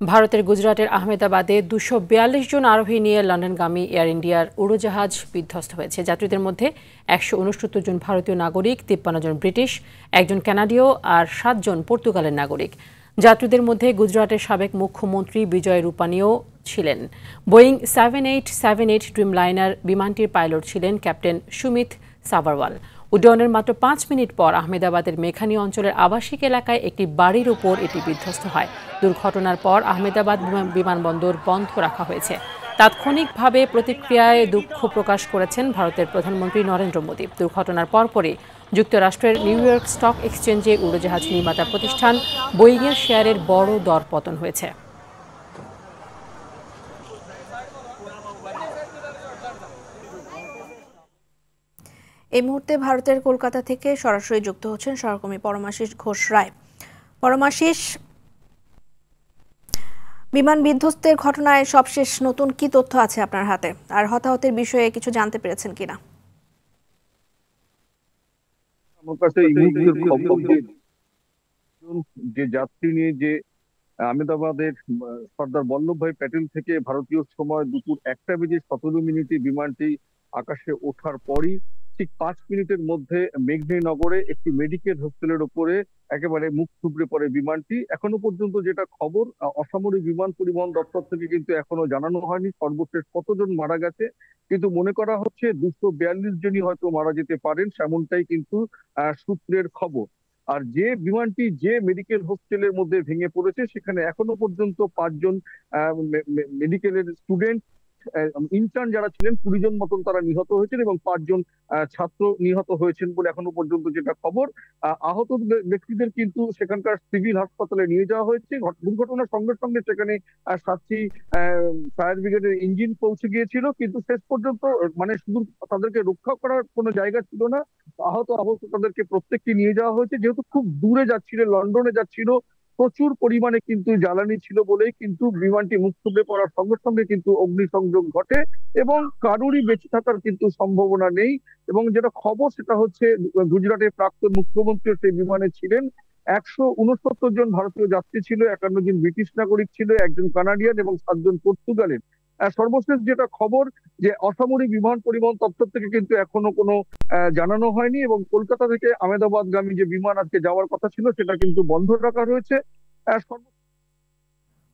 ভারতের গুজরাটের আহমেদাবাদে ২৪২ জন আরোহী নিয়ে লন্ডনগামী এয়ার ইন্ডিয়ার উড়োজাহাজ বিধ্বস্ত হয়েছে। যাত্রীদের মধ্যে ১৬৯ জন ভারতীয় নাগরিক, ৫৩ জন ব্রিটিশ, একজন কানাডীয় আর ৭ জন পর্তুগালের নাগরিক। যাত্রীদের মধ্যে গুজরাটের সাবেক মুখ্যমন্ত্রী বিজয় রূপানীও ছিলেন। বোয়িং ৭৮৭৮ ড্রিমলাইনার বিমানটির পাইলট ছিলেন ক্যাপ্টেন সুমিত সাভারওয়াল। উড্ডয়নের মাত্র ৫ মিনিট পর আহমেদাবাদের মেখানি অঞ্চলের আবাসিক এলাকায় একটি বাড়ির উপর এটি বিধ্বস্ত হয়। দুর্ঘটনার পর আহমেদাবাদ বিমানবন্দর বন্ধ রাখা হয়েছে। তাৎক্ষণিকভাবে প্রতিক্রিয়ায় দুঃখ প্রকাশ করেছেন ভারতের প্রধানমন্ত্রী নরেন্দ্র মোদী। দুর্ঘটনার পরপরই যুক্তরাষ্ট্রের নিউ ইয়র্ক স্টক এক্সচেঞ্জে উড়োজাহাজ নির্মাতা প্রতিষ্ঠান বোয়িংয়ের শেয়ারের বড় দরপতন হয়েছে। এই মুহূর্তে ভারতের কলকাতা থেকে সরাসরি যুক্ত হচ্ছেন সহকর্মী পরমাশিস ঘোষ রায়। পরমাশিস, বিমান বিধ্বস্তের ঘটনায় সবশেষ নতুন কি তথ্য আছে আপনার হাতে, আর হতাহতের বিষয়ে কিছু জানতে পেরেছেন কিনা? আমার কাছে এই মুহূর্তের খবর যে যাত্রী নিয়ে যে আহমেদাবাদের সর্দার বল্লভভাই প্যাটেল থেকে ভারতীয় সময় দুপুর ১টা বেজে ১৭ মিনিটে বিমানটি আকাশে ওঠার পরই ঠিক ৫ মিনিটের মধ্যে মেঘনানগরে একটি মেডিকেল হোস্টেলের উপরে একেবারে মুখ থুবড়ে পড়ে বিমানটি। এখনো পর্যন্ত যেটা খবর, অসামরিক বিমান পরিবহন দপ্তর থেকে কিন্তু এখনো জানানো হয়নি সর্বশেষ কতজন মারা গেছে, কিন্তু মনে করা হচ্ছে ২৪২ জনই হয়তো মারা যেতে পারেন, সেমনটাই কিন্তু সূত্রের খবর। আর যে বিমানটি যে মেডিকেল হোস্টেলের মধ্যে ভেঙে পড়েছে সেখানে এখনো পর্যন্ত ৫ জন মেডিকেলের স্টুডেন্ট, ইন্টার্ন যারা ছিলেন ২০ জন মতন তারা নিহত হয়েছেন এবং ৫ জন ছাত্র নিহত হয়েছেন বলে এখনো পর্যন্ত যেটা খবর। আহত ব্যক্তিদের কিন্তু সেখানকার সিভিল হাসপাতালে নিয়ে যাওয়া হয়েছে। দুর্ঘটনার সঙ্গে সঙ্গে সেখানে সাতটি ফায়ার ব্রিগেডের ইঞ্জিন পৌঁছে গিয়েছিল, কিন্তু শেষ পর্যন্ত মানে শুধু তাদেরকে রক্ষা করার কোনো জায়গা ছিল না। আহত অবস্থা তাদেরকে প্রত্যেককে নিয়ে যাওয়া হয়েছে, যেহেতু খুব দূরে যাচ্ছিল, লন্ডনে যাচ্ছিল, প্রচুর পরিমাণে কিন্তু জ্বালানি ছিল বলেই কিন্তু বিমানটি মুখ থুবড়ে পড়ার সঙ্গে সঙ্গে কিন্তু অগ্নিসংযোগ ঘটে এবং কারোরই বেঁচে থাকার কিন্তু সম্ভাবনা নেই। এবং যেটা খবর সেটা হচ্ছে গুজরাটের প্রাক্তন মুখ্যমন্ত্রী সেই বিমানে ছিলেন। ১৬৯ জন ভারতীয় যাত্রী ছিল, ৫১ জন ব্রিটিশ নাগরিক ছিল, একজন কানাডিয়ান এবং ৭ জন পর্তুগালের। সর্বশেষ যেটা খবর যে অসামরিক বিমান পরিবহন দপ্তর থেকে কিন্তু এখনো কোনো জানানো হয়নি এবং কলকাতা থেকে আহমেদাবাদগামী যে বিমান আজকে যাওয়ার কথা ছিল সেটা কিন্তু বন্ধ রাখা রয়েছে।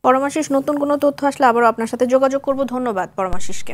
পরমাশিস, নতুন কোনো তথ্য আসলে আবারও আপনার সাথে যোগাযোগ করব। ধন্যবাদ পরমাশিসকে।